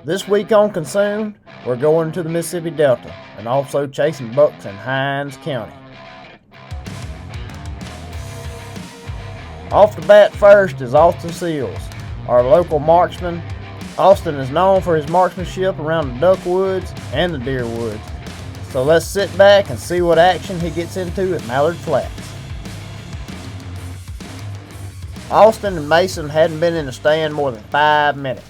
This week on Consumed, we're going to the Mississippi Delta and also chasing bucks in Hinds County. Off the bat first is Austin Sills, our local marksman. Austin is known for his marksmanship around the duck woods and the deer woods. So let's sit back and see what action he gets into at Mallard Flats. Austin and Masson hadn't been in the stand more than 5 minutes.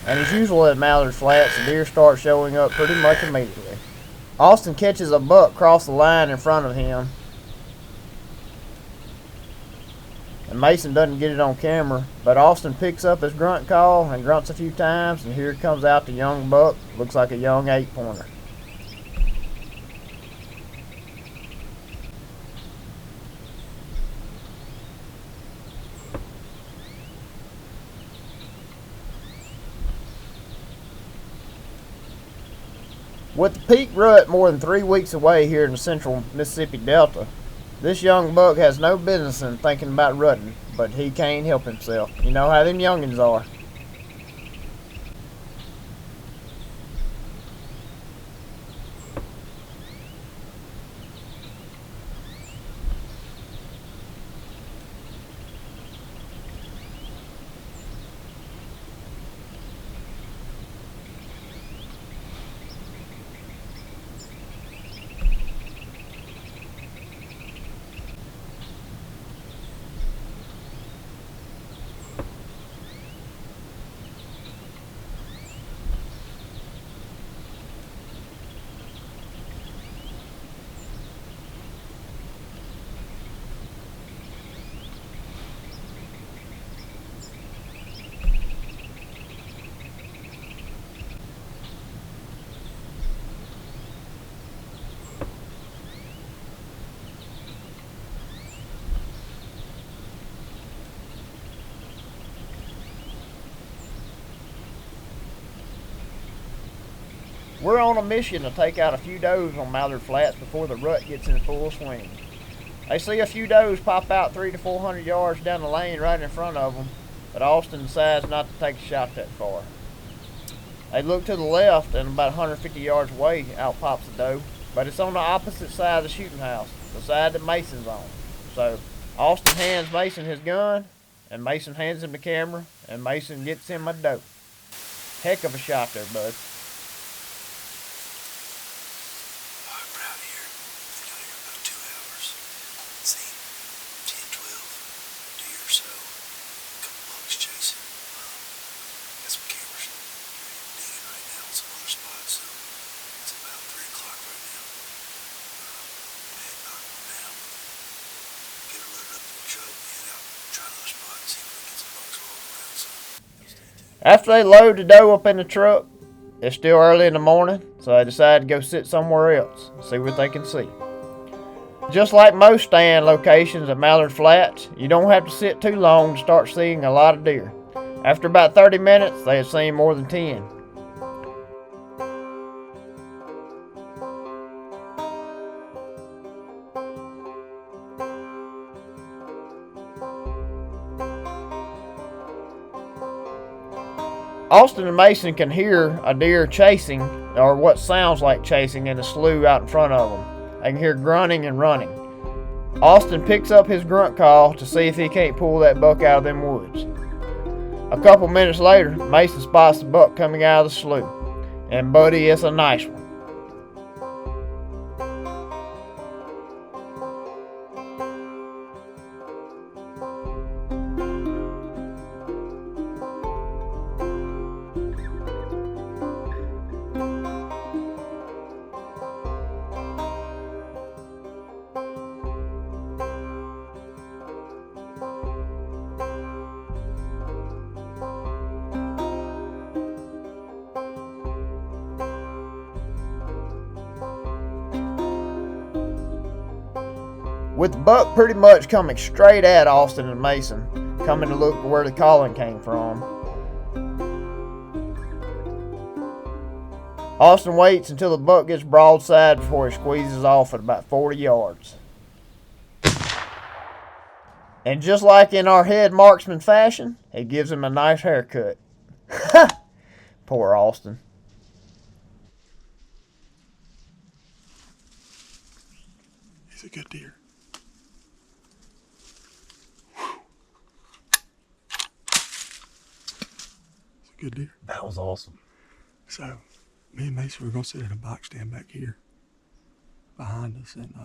And as usual at Mallard Flats, the deer start showing up pretty much immediately. Austin catches a buck cross the line in front of him. And Masson doesn't get it on camera, but Austin picks up his grunt call and grunts a few times, and here comes out the young buck. Looks like a young 8-pointer. With the peak rut more than 3 weeks away here in the central Mississippi Delta, this young buck has no business in thinking about rutting, but he can't help himself. You know how them youngins are. We're on a mission to take out a few does on Mallard Flats before the rut gets in full swing. They see a few does pop out 300 to 400 yards down the lane right in front of them, but Austin decides not to take a shot that far. They look to the left, and about 150 yards away, out pops a doe, but it's on the opposite side of the shooting house, the side that Masson's on. So Austin hands Masson his gun, and Masson hands him the camera, and Masson gets him a doe. Heck of a shot there, bud. After they load the doe up in the truck, it's still early in the morning, so they decide to go sit somewhere else and see what they can see. Just like most stand locations at Mallard Flats, you don't have to sit too long to start seeing a lot of deer. After about 30 minutes, they have seen more than 10. Austin and Masson can hear a deer chasing, or what sounds like chasing, in the slough out in front of them. They can hear grunting and running. Austin picks up his grunt call to see if he can't pull that buck out of them woods. A couple minutes later, Masson spots the buck coming out of the slough. And buddy, it's a nice one. With the buck pretty much coming straight at Austin and Masson, coming to look where the calling came from. Austin waits until the buck gets broadside before he squeezes off at about 40 yards. And just like in our head marksman fashion, he gives him a nice haircut. Poor Austin. He's a good deer. It's a good deer. That was awesome. So, me and Mason were going to sit in a box stand back here behind us and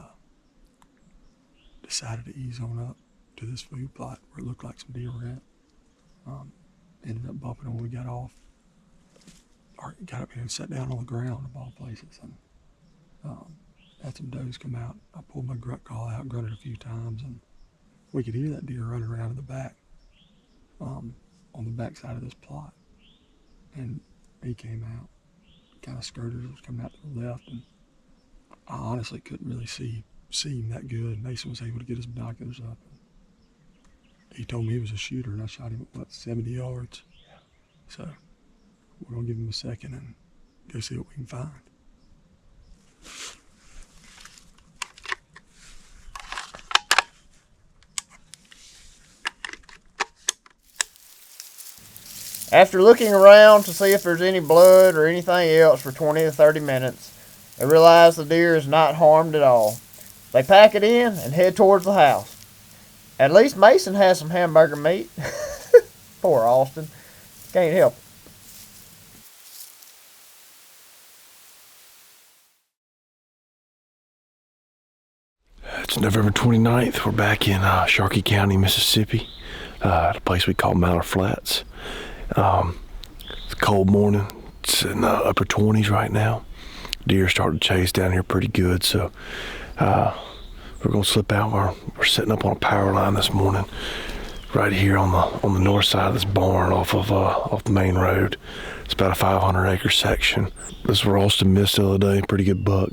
decided to ease on up to this food plot where it looked like some deer were at. Ended up bumping when we got off. Or got up here and sat down on the ground of all places and had some does come out. I pulled my grunt call out, grunted a few times, and we could hear that deer running around in the back, on the back side of this plot. And he came out, kind of skirted it, was coming out to the left, and I honestly couldn't really see him that good. Mason was able to get his binoculars up. He told me he was a shooter, and I shot him at, 70 yards? Yeah. So we're going to give him a second and go see what we can find. After looking around to see if there's any blood or anything else for 20 to 30 minutes, they realize the deer is not harmed at all. They pack it in and head towards the house. At least Mason has some hamburger meat. Poor Austin. Can't help it. It's November 29th. We're back in Sharkey County, Mississippi, at a place we call Mallard Flats. It's a cold morning. It's in the upper 20s right now. Deer starting to chase down here pretty good, so we're gonna slip out. We're setting up on a power line this morning, right here on the north side of this barn off the main road. It's about a 500-acre section. This is where Austin missed the other day. Pretty good buck.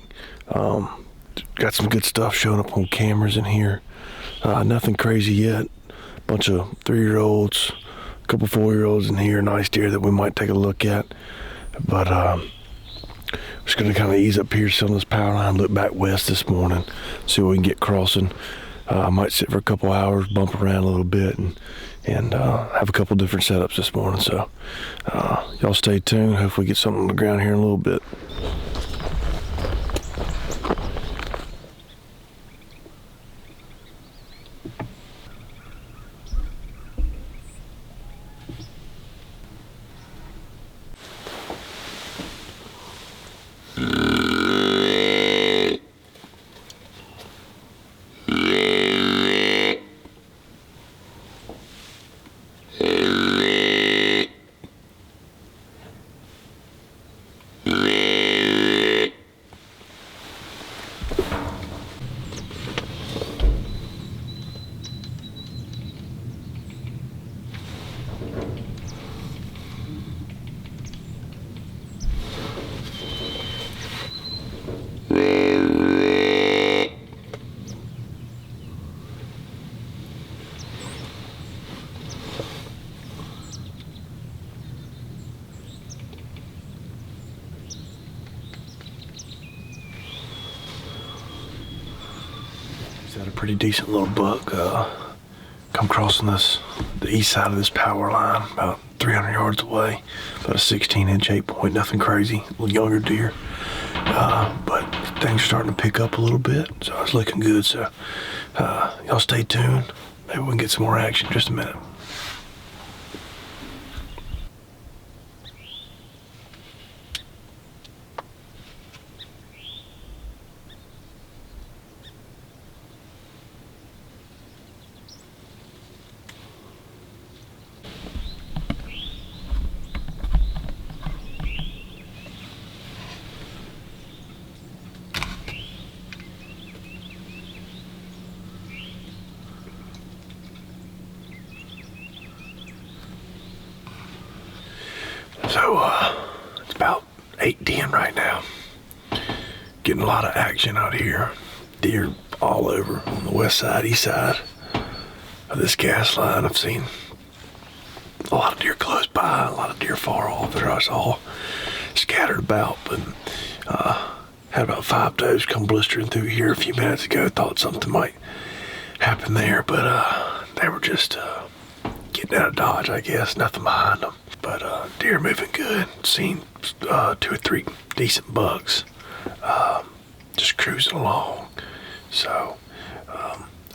Got some good stuff showing up on cameras in here. Nothing crazy yet. Bunch of 3-year-olds, a couple 4-year-olds in here. Nice deer that we might take a look at. But just gonna kind of ease up here, sit on this power line, look back west this morning, see what we can get crossing. I might sit for a couple hours, bump around a little bit, and have a couple different setups this morning. So y'all stay tuned. Hopefully get something on the ground here in a little bit. Had a pretty decent little buck come crossing the east side of this power line, about 300 yards away, about a 16-inch 8-point, nothing crazy, a little younger deer, but things are starting to pick up a little bit, so it's looking good. So y'all stay tuned. Maybe we can get some more action in just a minute. So, it's about 8:10 right now. Getting a lot of action out here. Deer all over on the west side, east side of this gas line. I've seen a lot of deer close by, a lot of deer far off. They're just all scattered about, but had about 5 does come blistering through here a few minutes ago. Thought something might happen there, but they were just getting out of dodge, I guess. Nothing behind them. But deer moving good. Seen 2 or 3 decent bucks. Just cruising along. So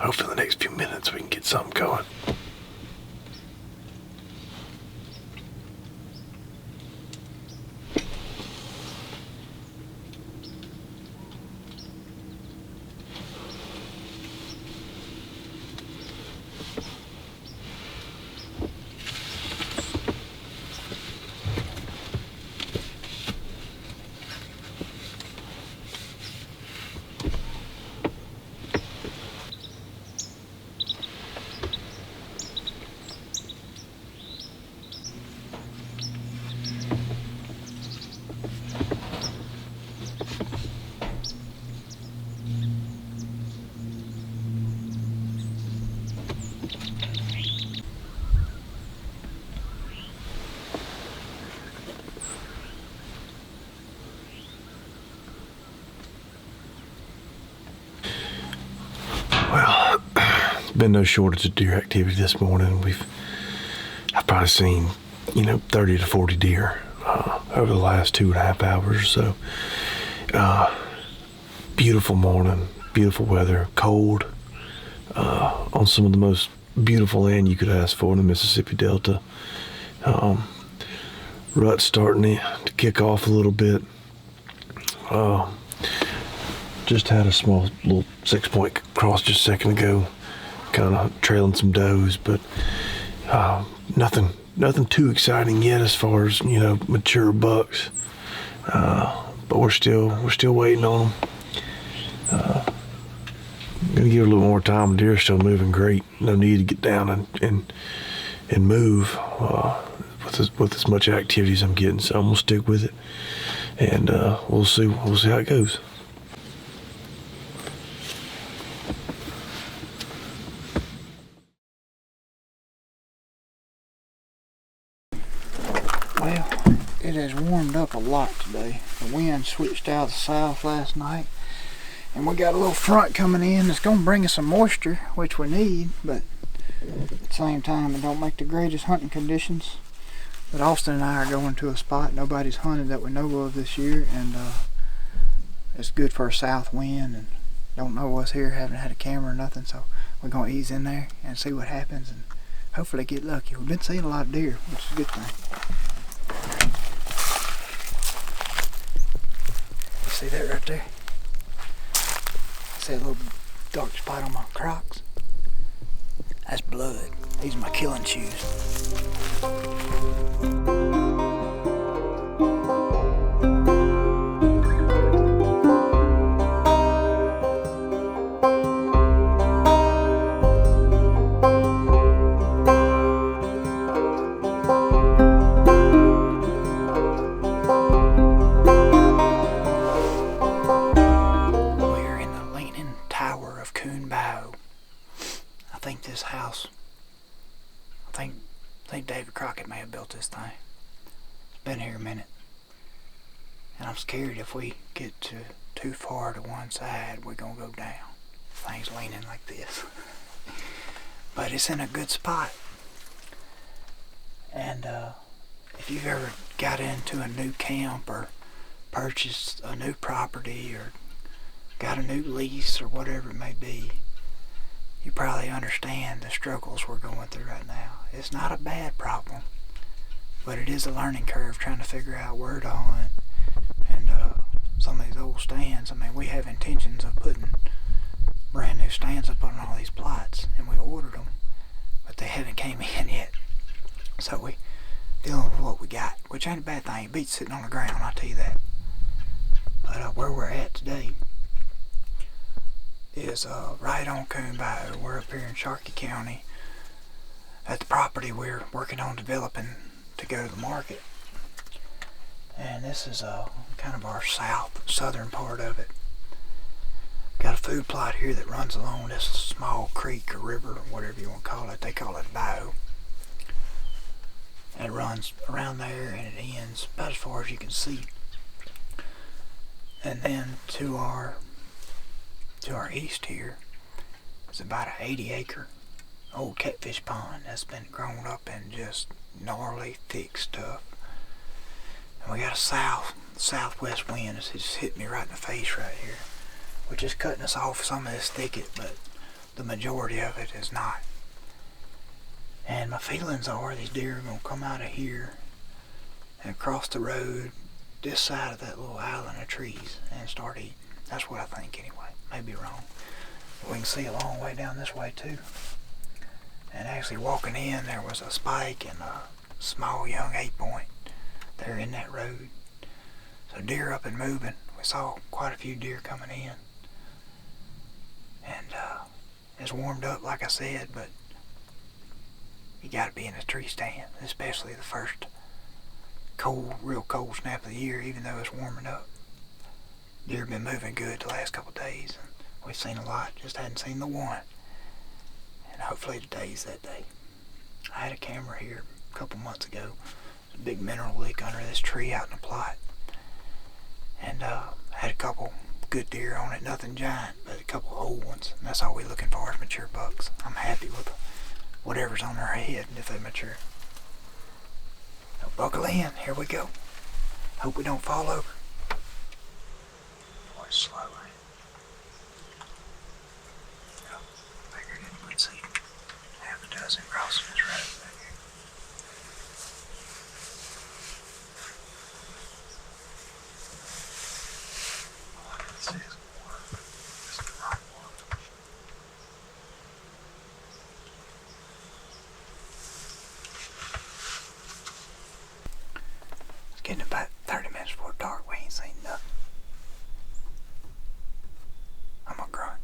hopefully in the next few minutes we can get something going. Well, there's been no shortage of deer activity this morning. I've probably seen, 30 to 40 deer over the last 2.5 hours or so. Beautiful morning, beautiful weather, cold, on some of the most beautiful land you could ask for in the Mississippi Delta. Rut's starting to kick off a little bit. Just had a small little 6-point cross just a second ago, kind of trailing some does, but nothing too exciting yet as far as mature bucks. But we're still waiting on them. Gonna give it a little more time. The deer are still moving great. No need to get down and move with as much activity as I'm getting. So I'm gonna stick with it, and we'll see how it goes. Well, it has warmed up a lot today. The wind switched out of the south last night, and we got a little front coming in that's going to bring us some moisture, which we need, but at the same time it don't make the greatest hunting conditions. But Austin and I are going to a spot nobody's hunted that we know of this year, and it's good for a south wind, and don't know us here, haven't had a camera or nothing, so we're going to ease in there and see what happens and hopefully get lucky. We've been seeing a lot of deer, which is a good thing. You see that right there? See that little dark spot on my Crocs? That's blood. These are my killing shoes. I think David Crockett may have built this thing. It's been here a minute. And I'm scared if we get too far to one side, we're going to go down. Things leaning like this. But it's in a good spot. And if you've ever got into a new camp or purchased a new property or got a new lease or whatever it may be, you probably understand the struggles we're going through right now. It's not a bad problem, but it is a learning curve trying to figure out where to hunt. And some of these old stands, I mean, we have intentions of putting brand new stands up on all these plots, and we ordered them, but they haven't came in yet. So we dealing with what we got, which ain't a bad thing. It beats sitting on the ground, I'll tell you that. But where we're at today is right on Coon Bayou. We're up here in Sharkey County at the property we're working on developing to go to the market. And this is kind of our southern part of it. Got a food plot here that runs along this small creek or river or whatever you want to call it. They call it a bayou. And it runs around there and it ends about as far as you can see. And then to our east here is about an 80-acre old catfish pond that's been grown up in just gnarly thick stuff. We got a southwest wind. It's just hit me right in the face right here, which is cutting us off some of this thicket, but the majority of it is not. And my feelings are these deer are going to come out of here and across the road this side of that little island of trees and start eating. That's what I think anyway. Maybe wrong. But we can see a long way down this way too. And actually walking in, there was a spike and a small young 8-point there in that road. So deer up and moving. We saw quite a few deer coming in. And it's warmed up like I said, but you gotta be in a tree stand, especially the first real cold snap of the year, even though it's warming up. Deer have been moving good the last couple of days, and we've seen a lot, just hadn't seen the one. And hopefully today's that day. I had a camera here a couple months ago, a big mineral leak under this tree out in the plot. And had a couple good deer on it, nothing giant, but a couple old ones. And that's all we're looking for is mature bucks. I'm happy with whatever's on their head if they mature. Now buckle in, here we go. Hope we don't fall over. Boy, slow, ain't it? Yeah, figured it would see half a dozen crossing this road back here. This is one. This is the right one. It's getting about 30 minutes before dark. We ain't seen nothing. I'm gonna grunt.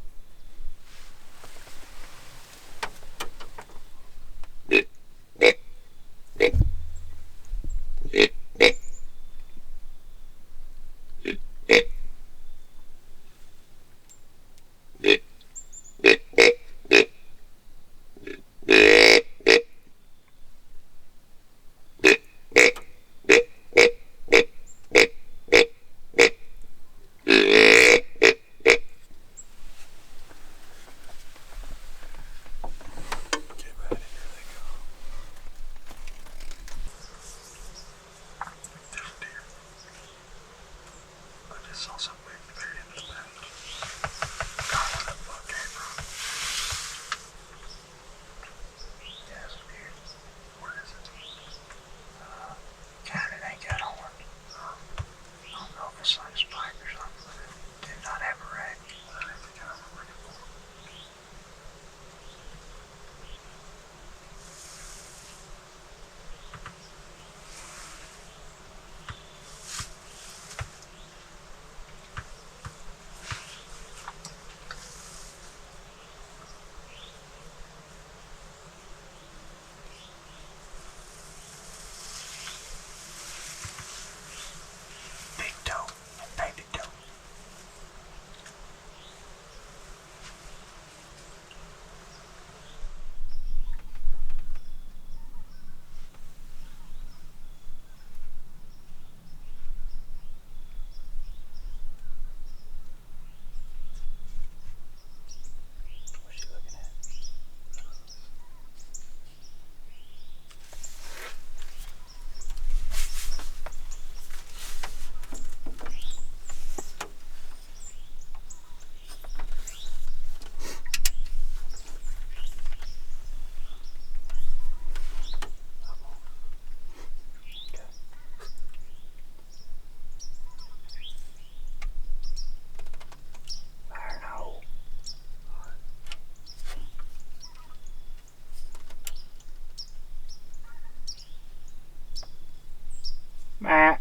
Matt.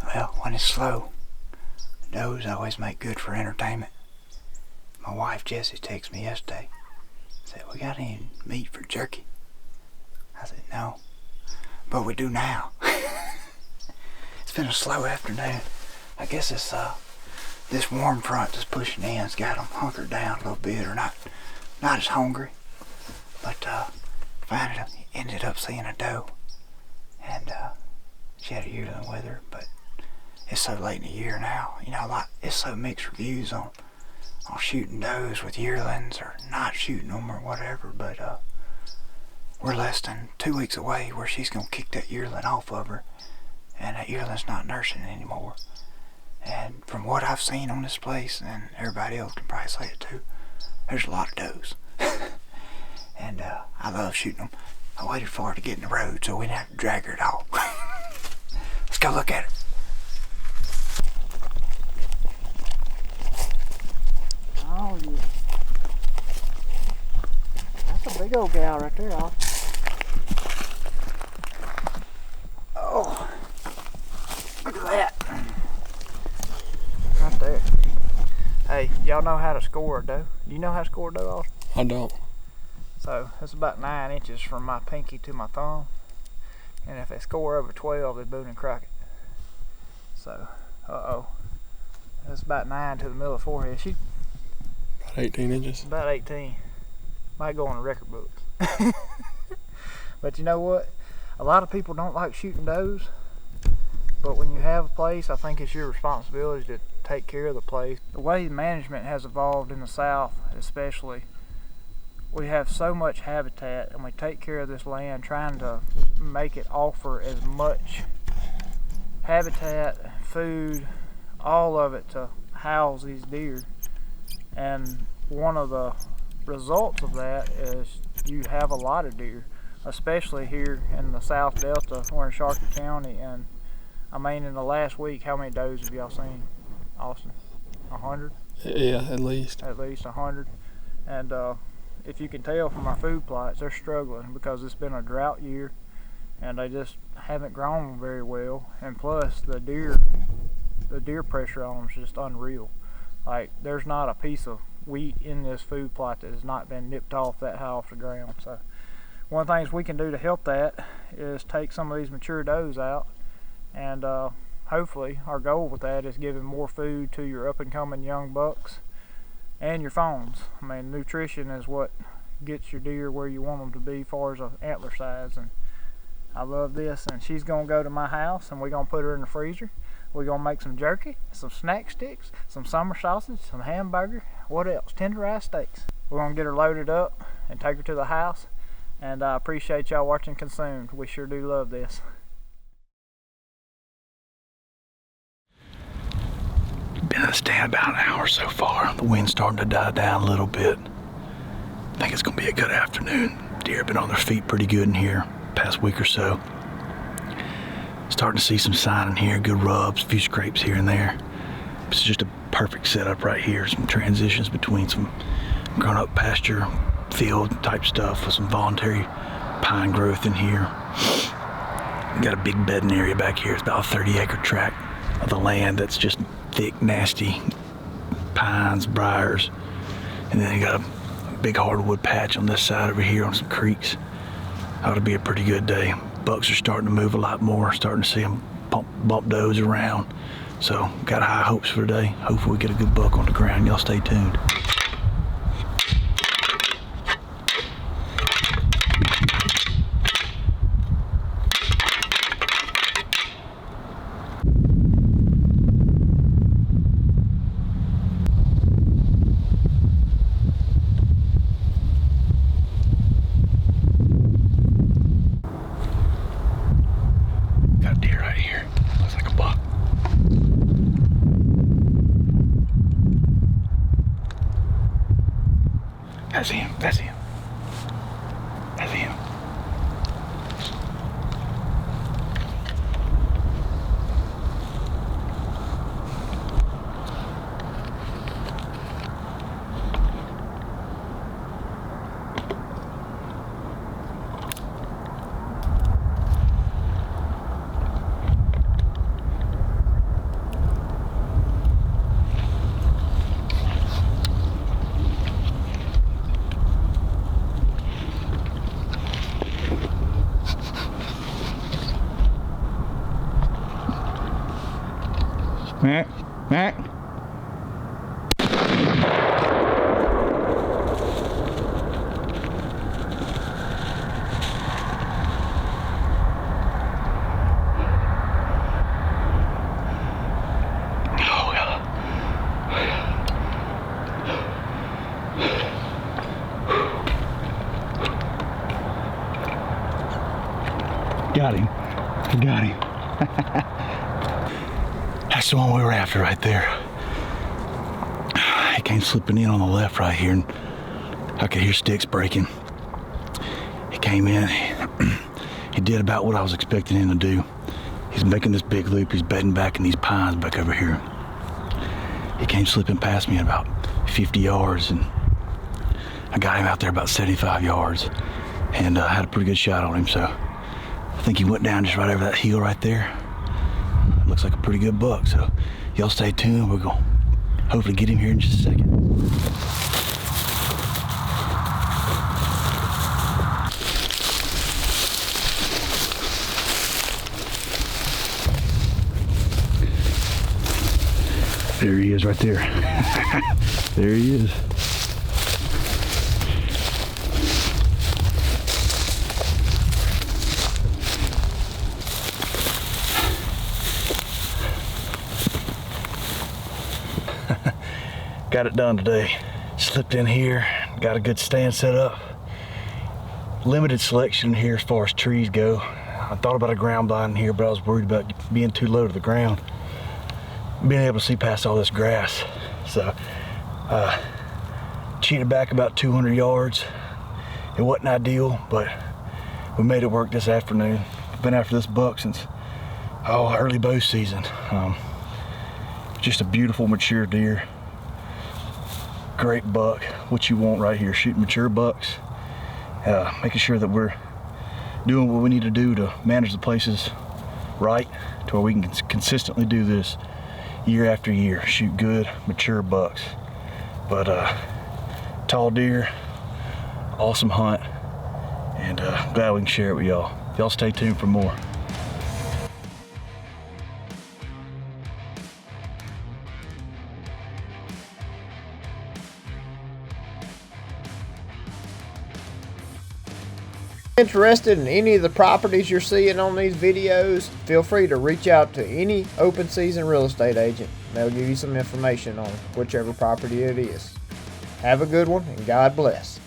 Well, when it's slow, does always make good for entertainment. My wife Jessie texted me yesterday. Said, "We got any meat for jerky?" I said, "No, but we do now." It's been a slow afternoon. I guess it's this warm front that's pushing in has got them hunkered down a little bit, or not as hungry. But finally ended up seeing a doe, and she had a yearling with her, but it's so late in the year now. You know, like, it's so mixed reviews on shooting does with yearlings or not shooting them or whatever, but we're less than 2 weeks away where she's gonna kick that yearling off of her, and that yearling's not nursing anymore. And from what I've seen on this place, and everybody else can probably say it too, there's a lot of does. And I love shooting them. I waited for her to get in the road so we didn't have to drag her at all. Let's go look at her. Oh yeah. That's a big old gal right there, Austin. Oh, look at that. Right there. Hey, y'all know how to score a doe? Do you know how to score a doe, Austin? I don't. So it's about 9 inches from my pinky to my thumb, and if they score over 12, they boone and Crockett. So, that's about 9 to the middle of the forehead. She's About 18 inches. about 18. Might go on the record books. But you know what? A lot of people don't like shooting does, but when you have a place, I think it's your responsibility to take care of the place. The way management has evolved in the South, especially, we have so much habitat, and we take care of this land trying to make it offer as much habitat, food, all of it to house these deer. And one of the results of that is you have a lot of deer, especially here in the South Delta. We're in Sharkey County, and I mean, in the last week, how many does have y'all seen, Austin? 100? Yeah, at least. At least 100. And if you can tell from our food plots, they're struggling because it's been a drought year and they just haven't grown very well. And plus, the deer pressure on them is just unreal. Like, there's not a piece of wheat in this food plot that has not been nipped off that high off the ground. So one of the things we can do to help that is take some of these mature does out, and hopefully our goal with that is giving more food to your up and coming young bucks and your fawns. I mean, nutrition is what gets your deer where you want them to be as far as antler size. And I love this. And she's gonna go to my house, and we're gonna put her in the freezer. We're gonna make some jerky, some snack sticks, some summer sausage, some hamburger, what else? Tenderized steaks. We're gonna get her loaded up and take her to the house. And I appreciate y'all watching Consumed. We sure do love this. Been in the stand about an hour so far. The wind's starting to die down a little bit. I think it's gonna be a good afternoon. Deer have been on their feet pretty good in here past week or so. Starting to see some sign in here, good rubs, a few scrapes here and there. It's just a perfect setup right here. Some transitions between some grown up pasture, field type stuff with some voluntary pine growth in here. We got a big bedding area back here. It's about a 30-acre tract of the land that's just thick, nasty pines, briars. And then you got a big hardwood patch on this side over here on some creeks. Ought to be a pretty good day. Bucks are starting to move a lot more, starting to see them bump does around. So got high hopes for today. Hopefully we get a good buck on the ground. Y'all stay tuned. Got a deer right here. Looks like a buck. That's him. That's him. That's him. Mac. Got him. Got him. That's the one we were after right there. He came slipping in on the left right here, and I could hear sticks breaking. He came in. He did about what I was expecting him to do. He's making this big loop. He's bedding back in these pines back over here. He came slipping past me at about 50 yards, and I got him out there about 75 yards, and had a pretty good shot on him. So I think he went down just right over that hill right there. Looks like a pretty good buck. So y'all stay tuned. We're gonna hopefully get him here in just a second. There he is right there. There he is. Got it done today. Slipped in here, got a good stand set up. Limited selection here as far as trees go. I thought about a ground blind here, but I was worried about being too low to the ground, being able to see past all this grass. So cheated back about 200 yards. It wasn't ideal, but we made it work this afternoon. I've been after this buck since early bow season. Just a beautiful mature deer. Great buck, what you want right here, shooting mature bucks, making sure that we're doing what we need to do to manage the places right to where we can consistently do this year after year, shoot good mature bucks. But tall deer, awesome hunt, and glad we can share it with y'all. Y'all stay tuned for more. Interested in any of the properties you're seeing on these videos, feel free to reach out to any open season real estate agent. They'll give you some information on whichever property it is. Have a good one, and God bless.